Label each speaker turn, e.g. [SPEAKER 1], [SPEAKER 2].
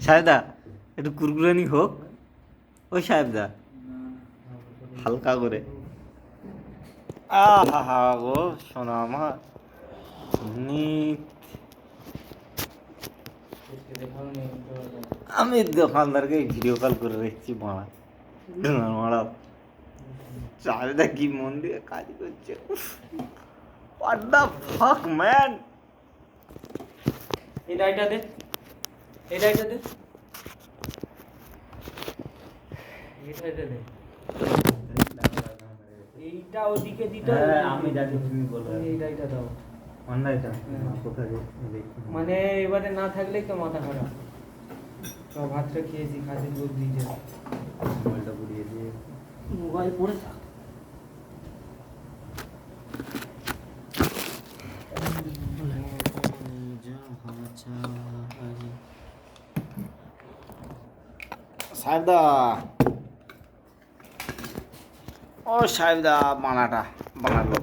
[SPEAKER 1] সাহেবদা একটু কুরকুরানি হোক। ওই সাহেবদা হালকা করে। আহা গো শোনা আমার নিত। আমি দোকানদারকে ভিডিও কল করে রেখেছি মারা মারা। সাহেবদা কি মন দিয়ে কাজ করছে। What the fuck man?
[SPEAKER 2] এই ডাইটা দে, এই ডাইটা দে, এই ডাইটা দে। এইটা ওদিকে দিতে হবে।
[SPEAKER 1] হ্যাঁ আমি জানি তুমি বলো।
[SPEAKER 2] এই ডাইটা দাও।
[SPEAKER 1] অন্যায়টা কোথায়
[SPEAKER 2] মানে এবারে না থাকলেই তো মাথা খারাপ। তো ভাতটা খেয়েছি, খাসির দুধ দিয়েছে।
[SPEAKER 1] মোবাইলটা পুড়িয়ে দিয়ে
[SPEAKER 2] মোবাইল পড়ে থাক।
[SPEAKER 1] সাহেবদা ও সাহেবদা বানাটা বানালো।